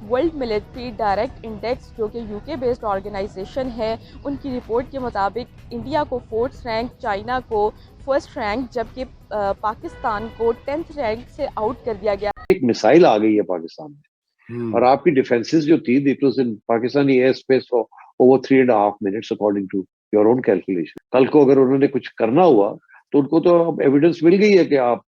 World military direct index जो कि UK based organisation है, उनकी रिपोर्ट के मुताबिक इंडिया को 4th रैंक, चाइना को 1st रैंक, जबकि पाकिस्तान को 10th रैंक से आउट कर दिया गया। एक मिसाइल आ गई है पाकिस्तान में और आपकी डिफेंसेस जो थी, it was in Pakistani air space for over 3.5 minutes according to your own calculation. कल को अगर उन्होंने कुछ करना हुआ तो उनको तो एविडेंस मिल गई है कि आप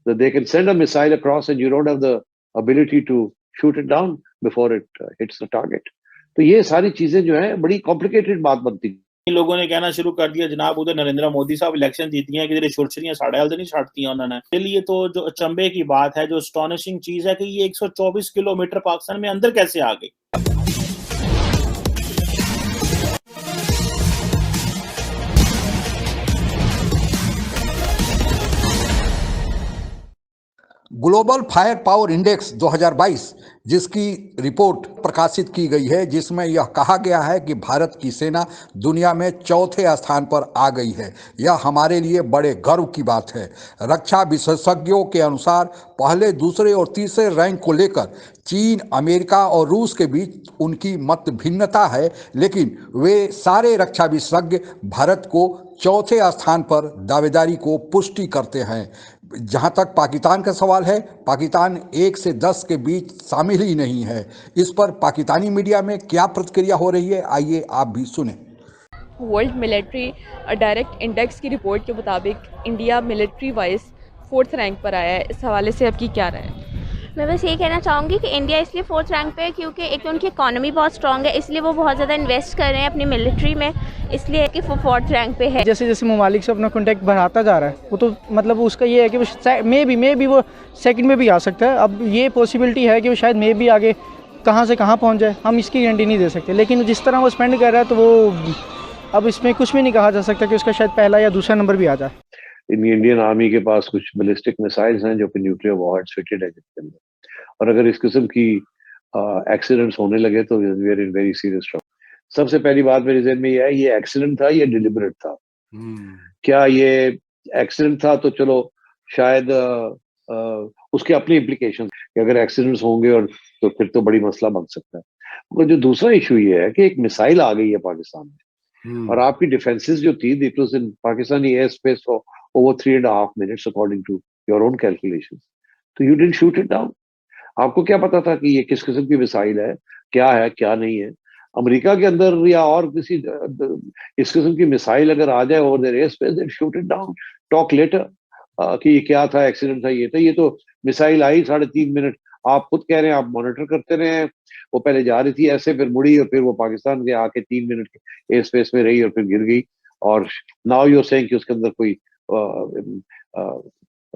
they can send a missile across and you don't have the ability to shoot it down before it hits the target. तो ये सारी चीजें जो है बड़ी कॉम्प्लिकेटेड बात बनती है। लोगों ने कहना शुरू कर दिया जनाब उधर नरेंद्र मोदी साहब इलेक्शन जीती हैं, किधर छुरछुरियां साढ़े हाल नहीं छाटती हैं उन्होंने। इसके लिए तो जो अचंभे की बात है, जो एस्टोनिशिंग चीज है कि ये 124 किलोमीटर पाकिस्तान में अंदर कैसे आ गई। ग्लोबल फायर पावर इंडेक्स 2022 जिसकी रिपोर्ट प्रकाशित की गई है, जिसमें यह कहा गया है कि भारत की सेना दुनिया में 4थे स्थान पर आ गई है। यह हमारे लिए बड़े गर्व की बात है। रक्षा विशेषज्ञों के अनुसार पहले, दूसरे और तीसरे रैंक को लेकर चीन, अमेरिका और रूस के बीच उनकी मत भिन्नता है, लेकिन वे सारे रक्षा विशेषज्ञ भारत को 4थे स्थान पर दावेदारी को पुष्टि करते हैं। जहां तक पाकिस्तान का सवाल है, पाकिस्तान 1 से 10 के बीच शामिल ही नहीं है। इस पर पाकिस्तानी मीडिया में क्या प्रतिक्रिया हो रही है, आइए आप भी सुने। वर्ल्ड मिलिट्री डायरेक्ट इंडेक्स की रिपोर्ट के मुताबिक India military wise 4th rank पर आया है। इस हवाले से आपकी क्या राय है? मैं बस ये कहना चाहूँगी कि इंडिया इसलिए 4th रैंक पे है क्योंकि एक तो उनकी इकोनॉमी बहुत स्ट्रांग है, इसलिए वो बहुत ज़्यादा इन्वेस्ट कर रहे हैं अपनी मिलिट्री में, इसलिए कि 4th रैंक पे है। जैसे जैसे ममालिक से अपना कॉन्टैक्ट बढ़ाता जा रहा है, वो तो मतलब उसका ये है कि वो मे बी वो सेकंड में भी आ सकता है। अब ये पॉसिबिलिटी है कि वो शायद मे बी आगे कहाँ से कहाँ पहुँच जाए, हम इसकी गारंटी नहीं दे सकते। लेकिन जिस तरह वो स्पेंड कर रहा है तो वो अब इसमें कुछ भी नहीं कहा जा सकता कि उसका शायद पहला या दूसरा नंबर भी आ जाए। इंडियन आर्मी के पास कुछ बैलिस्टिक मिसाइल्स हैं जो कि न्यूक्लियर वॉरहेड्स फिटेड है जिसके अंदर, और अगर इस किस्म की एक्सीडेंट्स होने लगे तो we are in very serious trouble. सबसे पहली बात मेरे ज़हन में यह है, ये एक्सीडेंट था या डिलिबरेट था? क्या ये एक्सीडेंट था तो चलो शायद उसके अपनी इम्प्लीकेशन, अगर एक्सीडेंट्स होंगे और तो फिर तो बड़ी मसला बन सकता है। मगर जो दूसरा इशू ये है कि एक मिसाइल आ गई है पाकिस्तान में और आपकी डिफेंसेस जो थी, it was in Pakistani air space for over 3.5 minutes according to your own calculation. तो you didn't shoot it down. आपको क्या पता था कि ये किस किस्म की मिसाइल है, क्या नहीं है? अमेरिका के अंदर या और किसी इस किस्म की मिसाइल अगर आ जाए over there air space, then shoot it down, talk later कि ये क्या था, एक्सीडेंट था, ये था। ये तो मिसाइल आई 3.5 मिनट, आप खुद कह रहे हैं, आप मॉनिटर करते रहे। वो पहले जा रही थी ऐसे, फिर मुड़ी और फिर वो पाकिस्तान के आके 3 मिनट के एयर स्पेस में रही और फिर गिर गई। और नाउ यू आर सेइंग कि उसके अंदर कोई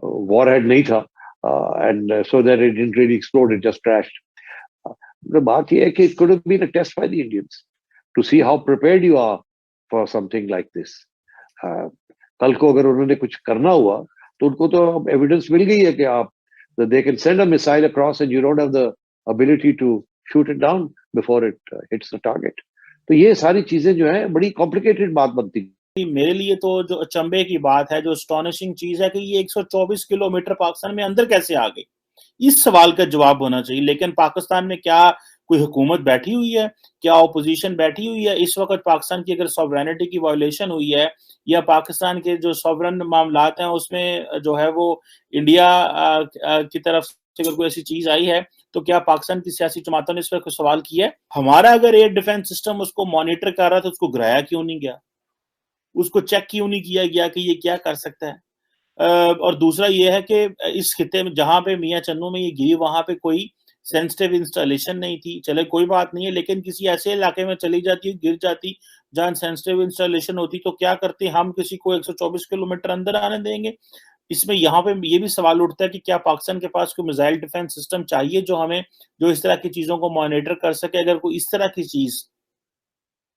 वॉरहेड नहीं था, and so that it didn't really explode, it just crashed. The बात ये है कि it could have been a test by the Indians to see how prepared you are for something like this. कल को अगर उन्होंने कुछ करना हुआ तो उनको तो एविडेंस मिल गई है कि आप they can send a missile across and you don't have the ability to shoot it down before it hits the target. तो ये सारी चीजें जो है बड़ी कॉम्प्लिकेटेड बात बनती है। मेरे लिए तो जो अचंभे की बात है, जो एस्टोनिशिंग चीज है कि ये 124 किलोमीटर पाकिस्तान में अंदर कैसे आ गई, इस सवाल का जवाब होना चाहिए। लेकिन पाकिस्तान में क्या कोई हुकूमत बैठी हुई है, क्या ओपोजिशन बैठी हुई है? इस वक्त पाकिस्तान की अगर सॉवरेनिटी की वायलेशन हुई है या पाकिस्तान के जो सॉवरन मामलात हैं उसमें जो है वो इंडिया की तरफ से अगर कोई ऐसी चीज आई है, तो क्या पाकिस्तान की सियासी जमातों ने इस पर कोई सवाल किया है? हमारा अगर एयर डिफेंस सिस्टम उसको मॉनिटर कर रहा था, उसको गिराया क्यों नहीं गया? उसको चेक क्यों नहीं किया गया कि ये क्या कर सकता है? और दूसरा ये है कि इस खिते में जहां पे मियां चन्नू में ये गिरी, वहां पे कोई सेंसिटिव इंस्टॉलेशन नहीं थी। चले कोई बात नहीं है, लेकिन किसी ऐसे इलाके में चली जाती, गिर जाती जहां सेंसिटिव इंस्टॉलेशन होती, तो क्या करते हम किसी को 124 किलोमीटर अंदर आने देंगे? इसमें यहाँ पे ये भी सवाल उठता है कि क्या पाकिस्तान के पास कोई मिसाइल डिफेंस सिस्टम चाहिए जो इस तरह की चीजों को मॉनिटर कर सके? अगर कोई इस तरह की चीज,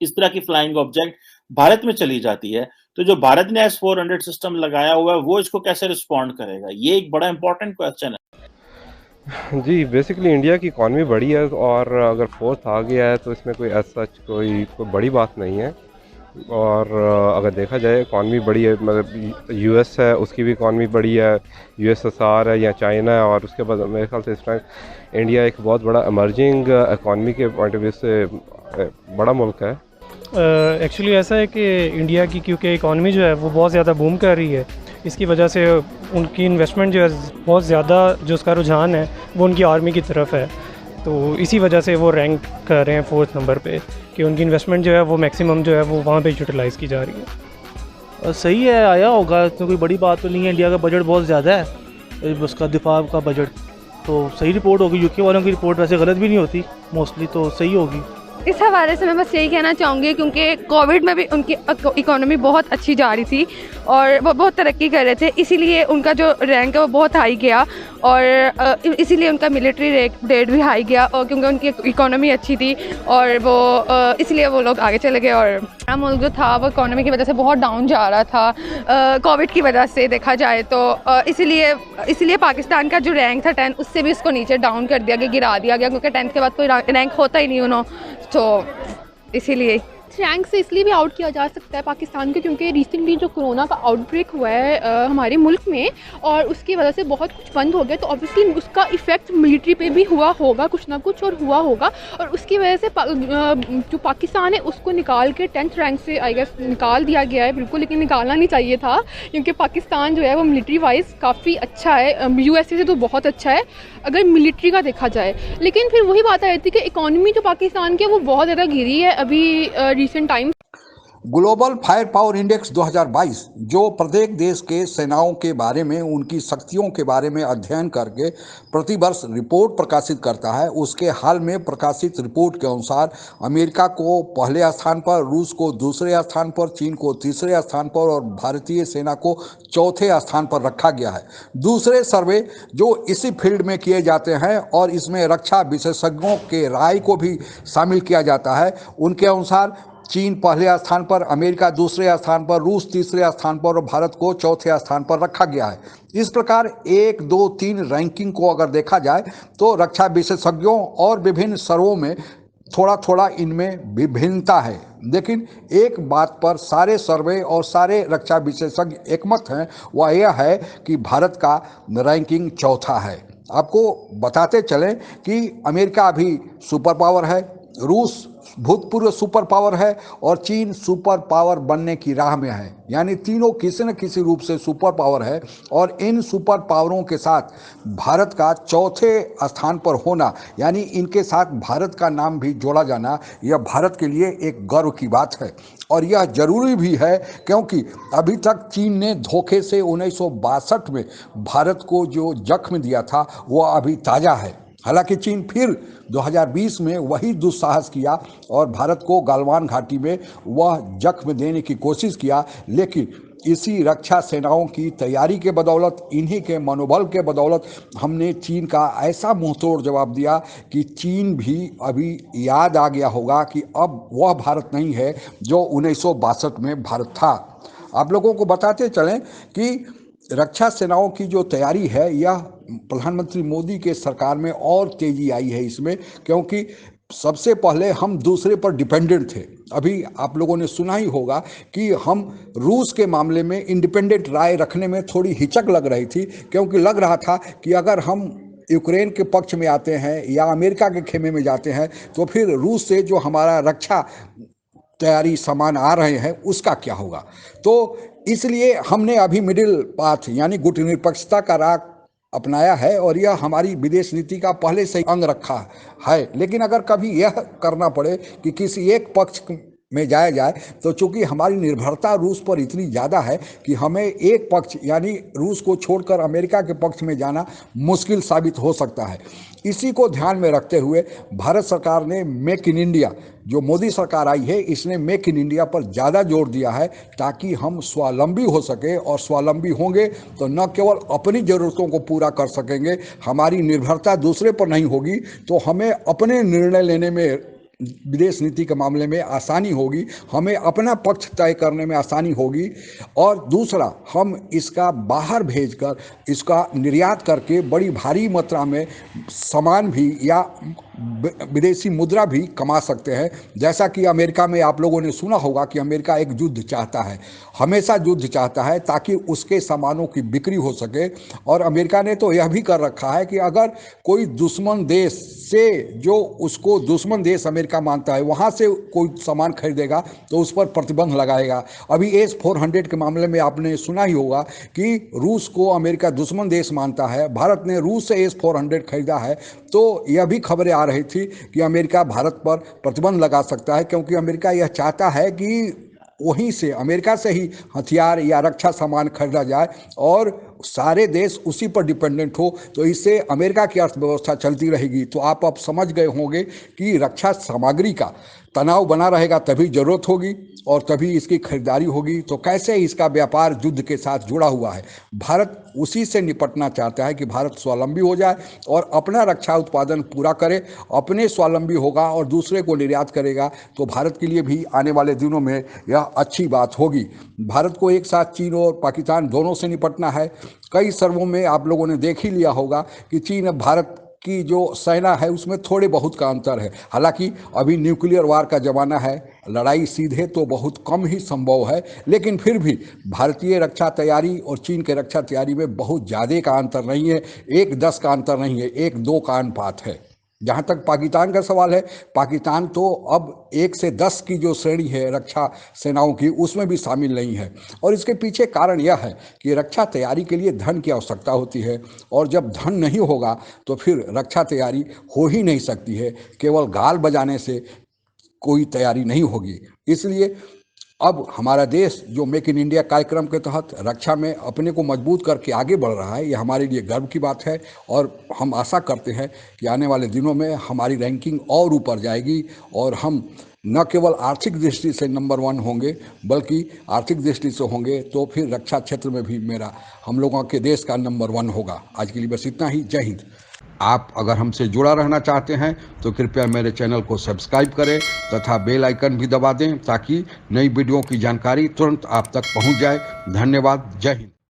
इस तरह की फ्लाइंग ऑब्जेक्ट भारत में चली जाती है, तो जो भारत ने S-400 सिस्टम लगाया हुआ है वो इसको कैसे रिस्पॉन्ड करेगा? ये एक बड़ा इंपॉर्टेंट क्वेश्चन है। जी, बेसिकली इंडिया की इकॉनमी बड़ी है और अगर फोर्थ आ गया है तो इसमें कोई एज सच कोई बड़ी बात नहीं है। और अगर देखा जाए इकॉनमी बड़ी है, मतलब यूएस है उसकी भी इकॉनमी बड़ी है, यूएसएसआर है या चाइना है, और उसके बाद मेरे ख्याल से इस टाइम इंडिया एक बहुत बड़ा इमर्जिंग इकॉनमी के पॉइंट ऑफ व्यू से बड़ा मुल्क है। एक्चुअली ऐसा है कि इंडिया की क्योंकि इकॉनमी जो है वो बहुत ज़्यादा बूम कर रही है, इसकी वजह से उनकी इन्वेस्टमेंट जो है बहुत ज़्यादा, जो उसका रुझान है वो उनकी आर्मी की तरफ है, तो इसी वजह से वो रैंक कर रहे हैं 4th नंबर पे कि उनकी इन्वेस्टमेंट जो है वो मैक्सिमम जो है वो वहाँ पे यूटिलाइज़ की जा रही है। सही है, आया होगा, तो कोई बड़ी बात तो नहीं है। इंडिया का बजट बहुत ज़्यादा है, उसका दिफा का बजट, तो सही रिपोर्ट होगी। यूके वालों की रिपोर्ट वैसे गलत भी नहीं होती मोस्टली, तो सही होगी। इस हवाले से मैं बस यही कहना चाहूँगी क्योंकि कोविड में भी उनकी इकोनॉमी बहुत अच्छी जा रही थी और वो बहुत तरक्की कर रहे थे, इसीलिए उनका जो रैंक है वो बहुत हाई गया और इसीलिए उनका मिलिट्री रेट भी हाई गया, और क्योंकि उनकी इकोनॉमी अच्छी थी और वो इसलिए वो लोग आगे चले गए। और हमारा मुल्क जो था वो इकोनॉमी की वजह से बहुत डाउन जा रहा था कोविड की वजह से देखा जाए तो, इसीलिए पाकिस्तान का जो रैंक था 10 उससे भी उसको नीचे डाउन कर दिया गया, गिरा दिया गया, क्योंकि 10th के बाद कोई रैंक होता ही नहीं उन्होंने, तो इसीलिए रैंक से इसलिए भी आउट किया जा सकता है पाकिस्तान को क्योंकि रिसेंटली जो कोरोना का आउटब्रेक हुआ है हमारे मुल्क में और उसकी वजह से बहुत कुछ बंद हो गया, तो ऑब्वियसली उसका इफ़ेक्ट मिलिट्री पे भी हुआ होगा कुछ ना कुछ और हुआ होगा, और उसकी वजह से जो पाकिस्तान है उसको निकाल के 10th रैंक से आई गेस निकाल दिया गया है बिल्कुल, लेकिन निकालना नहीं चाहिए था क्योंकि पाकिस्तान जो है वो मिलिट्री वाइज काफ़ी अच्छा है, यूएसए से तो बहुत अच्छा है अगर मिलिट्री का देखा जाए। लेकिन फिर वही बात आ रही थी कि इकॉनमी जो पाकिस्तान की है वो बहुत ज़्यादा गिरी है अभी recent time. Global fire power index 2022 जो प्रत्येक देश के सेनाओं के बारे में, उनकी शक्तियों के बारे में अध्ययन करके प्रतिवर्ष रिपोर्ट प्रकाशित करता है, उसके हाल में प्रकाशित रिपोर्ट के अनुसार अमेरिका को पहले स्थान पर, रूस को दूसरे स्थान पर, चीन को तीसरे स्थान पर और भारतीय सेना को चौथे स्थान पर रखा गया है। दूसरे सर्वे जो इसी फील्ड में किए जाते हैं और इसमें रक्षा विशेषज्ञों के राय को भी शामिल किया जाता है, उनके अनुसार चीन पहले स्थान पर, अमेरिका दूसरे स्थान पर, रूस तीसरे स्थान पर और भारत को चौथे स्थान पर रखा गया है। इस प्रकार 1, 2, 3 रैंकिंग को अगर देखा जाए तो रक्षा विशेषज्ञों और विभिन्न सर्वों में थोड़ा थोड़ा इनमें विभिन्नता है, लेकिन एक बात पर सारे सर्वे और सारे रक्षा विशेषज्ञ एकमत हैं, वह यह है कि भारत का रैंकिंग चौथा है। आपको बताते चलें कि अमेरिका अभी सुपर पावर है, रूस भूतपूर्व सुपर पावर है और चीन सुपर पावर बनने की राह में है, यानी तीनों किसी न किसी रूप से सुपर पावर है, और इन सुपर पावरों के साथ भारत का चौथे स्थान पर होना, यानी इनके साथ भारत का नाम भी जोड़ा जाना, यह भारत के लिए एक गर्व की बात है और यह जरूरी भी है, क्योंकि अभी तक चीन ने धोखे से 1962 में भारत को जो जख्म दिया था वह अभी ताज़ा है। हालांकि चीन फिर 2020 में वही दुस्साहस किया और भारत को गलवान घाटी में वह जख्म देने की कोशिश किया, लेकिन इसी रक्षा सेनाओं की तैयारी के बदौलत, इन्हीं के मनोबल के बदौलत हमने चीन का ऐसा मुंहतोड़ जवाब दिया कि चीन भी अभी याद आ गया होगा कि अब वह भारत नहीं है जो 1962 में भारत था। आप लोगों को बताते चलें कि रक्षा सेनाओं की जो तैयारी है, यह प्रधानमंत्री मोदी के सरकार में और तेजी आई है इसमें, क्योंकि सबसे पहले हम दूसरे पर डिपेंडेंट थे। अभी आप लोगों ने सुना ही होगा कि हम रूस के मामले में इंडिपेंडेंट राय रखने में थोड़ी हिचक लग रही थी, क्योंकि लग रहा था कि अगर हम यूक्रेन के पक्ष में आते हैं या अमेरिका के खेमे में जाते हैं तो फिर रूस से जो हमारा रक्षा तैयारी सामान आ रहे हैं उसका क्या होगा। तो इसलिए हमने अभी मिडिल पाथ यानी गुटनिरपेक्षता का राह अपनाया है और यह हमारी विदेश नीति का पहले से अंग रखा है। लेकिन अगर कभी यह करना पड़े कि किसी एक पक्ष में जाया जाए तो चूंकि हमारी निर्भरता रूस पर इतनी ज़्यादा है कि हमें एक पक्ष यानी रूस को छोड़कर अमेरिका के पक्ष में जाना मुश्किल साबित हो सकता है। इसी को ध्यान में रखते हुए भारत सरकार ने मेक इन इंडिया, जो मोदी सरकार आई है, इसने मेक इन इंडिया पर ज़्यादा जोर दिया है ताकि हम स्वावलंबी हो सके, और स्वावलंबी होंगे तो न केवल अपनी ज़रूरतों को पूरा कर सकेंगे, हमारी निर्भरता दूसरे पर नहीं होगी, तो हमें अपने निर्णय लेने में विदेश नीति के मामले में आसानी होगी, हमें अपना पक्ष तय करने में आसानी होगी। और दूसरा, हम इसका बाहर भेजकर इसका निर्यात करके बड़ी भारी मात्रा में सामान भी या विदेशी मुद्रा भी कमा सकते हैं। जैसा कि अमेरिका में आप लोगों ने सुना होगा कि अमेरिका एक युद्ध चाहता है, हमेशा युद्ध चाहता है ताकि उसके सामानों की बिक्री हो सके। और अमेरिका ने तो यह भी कर रखा है कि अगर कोई दुश्मन देश से, जो उसको दुश्मन देश अमेरिका मानता है, वहाँ से कोई सामान खरीदेगा तो उस पर प्रतिबंध लगाएगा। अभी S-400 के मामले में आपने सुना ही होगा कि रूस को अमेरिका दुश्मन देश मानता है, भारत ने रूस से S-400 खरीदा है। तो यह भी खबरें आ रही थी कि अमेरिका भारत पर प्रतिबंध लगा सकता है, क्योंकि अमेरिका यह चाहता है कि वहीं से, अमेरिका से ही हथियार या रक्षा सामान खरीदा जाए और सारे देश उसी पर डिपेंडेंट हो, तो इससे अमेरिका की अर्थव्यवस्था चलती रहेगी। तो आप अब समझ गए होंगे कि रक्षा सामग्री का तनाव बना रहेगा तभी ज़रूरत होगी और तभी इसकी खरीदारी होगी। तो कैसे इसका व्यापार युद्ध के साथ जुड़ा हुआ है, भारत उसी से निपटना चाहता है कि भारत स्वावलंबी हो जाए और अपना रक्षा उत्पादन पूरा करे। अपने स्वावलंबी होगा और दूसरे को निर्यात करेगा तो भारत के लिए भी आने वाले दिनों में यह अच्छी बात होगी। भारत को एक साथ चीन और पाकिस्तान दोनों से निपटना है। कई सर्वों में आप लोगों ने देख ही लिया होगा कि चीन अब भारत की जो सेना है उसमें थोड़े बहुत का अंतर है। हालांकि अभी न्यूक्लियर वार का ज़माना है, लड़ाई सीधे तो बहुत कम ही संभव है, लेकिन फिर भी भारतीय रक्षा तैयारी और चीन के रक्षा तैयारी में बहुत ज़्यादा का अंतर नहीं है, 1-10 का अंतर नहीं है, 1-2 का अनुपात है। जहाँ तक पाकिस्तान का सवाल है, पाकिस्तान तो अब 1 से 10 की जो श्रेणी है रक्षा सेनाओं की, उसमें भी शामिल नहीं है। और इसके पीछे कारण यह है कि रक्षा तैयारी के लिए धन की आवश्यकता होती है, और जब धन नहीं होगा तो फिर रक्षा तैयारी हो ही नहीं सकती है। केवल गाल बजाने से कोई तैयारी नहीं होगी। इसलिए अब हमारा देश जो मेक इन इंडिया कार्यक्रम के तहत रक्षा में अपने को मजबूत करके आगे बढ़ रहा है, यह हमारे लिए गर्व की बात है। और हम आशा करते हैं कि आने वाले दिनों में हमारी रैंकिंग और ऊपर जाएगी और हम न केवल आर्थिक दृष्टि से नंबर 1 होंगे, बल्कि आर्थिक दृष्टि से होंगे तो फिर रक्षा क्षेत्र में भी हम लोगों के देश का नंबर 1 होगा। आज के लिए बस इतना ही। जय हिंद। आप अगर हमसे जुड़ा रहना चाहते हैं तो कृपया मेरे चैनल को सब्सक्राइब करें तथा बेल आइकन भी दबा दें ताकि नई वीडियो की जानकारी तुरंत आप तक पहुंच जाए। धन्यवाद। जय हिंद।